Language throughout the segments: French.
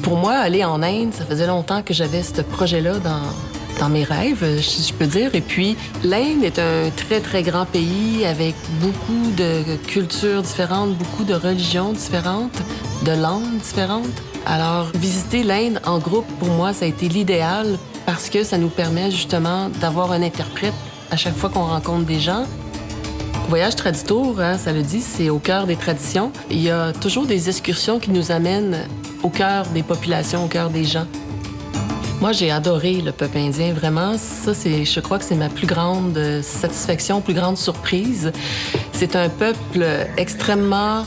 Pour moi, aller en Inde, ça faisait longtemps que j'avais ce projet-là dans mes rêves, si je peux dire. Et puis, l'Inde est un très, très grand pays avec beaucoup de cultures différentes, beaucoup de religions différentes, de langues différentes. Alors, visiter l'Inde en groupe, pour moi, ça a été l'idéal parce que ça nous permet justement d'avoir un interprète à chaque fois qu'on rencontre des gens. Voyage Traditour, hein, ça le dit, c'est au cœur des traditions. Il y a toujours des excursions qui nous amènent au cœur des populations, au cœur des gens. Moi, j'ai adoré le peuple indien, vraiment. Ça, je crois que c'est ma plus grande satisfaction, plus grande surprise. C'est un peuple extrêmement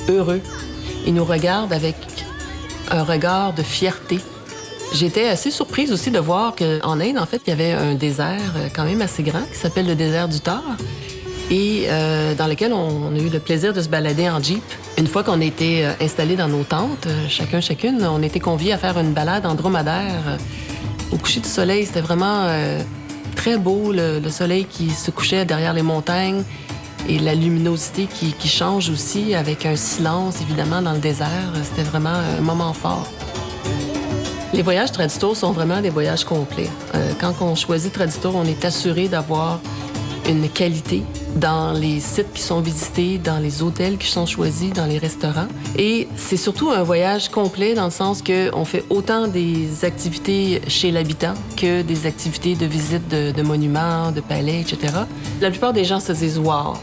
heureux. Il nous regarde avec un regard de fierté. J'étais assez surprise aussi de voir qu'en Inde, en fait, il y avait un désert quand même assez grand qui s'appelle le désert du Thar et dans lequel on a eu le plaisir de se balader en Jeep. Une fois qu'on était installés dans nos tentes, chacune, on était conviés à faire une balade en dromadaire au coucher du soleil. C'était vraiment très beau, le soleil qui se couchait derrière les montagnes et la luminosité qui change aussi avec un silence, évidemment, dans le désert. C'était vraiment un moment fort. Les voyages Traditour sont vraiment des voyages complets. Quand on choisit Traditour, on est assuré d'avoir une qualité dans les sites qui sont visités, dans les hôtels qui sont choisis, dans les restaurants. Et c'est surtout un voyage complet dans le sens qu'on fait autant des activités chez l'habitant que des activités de visite de monuments, de palais, etc. La plupart des gens se disent « Wow,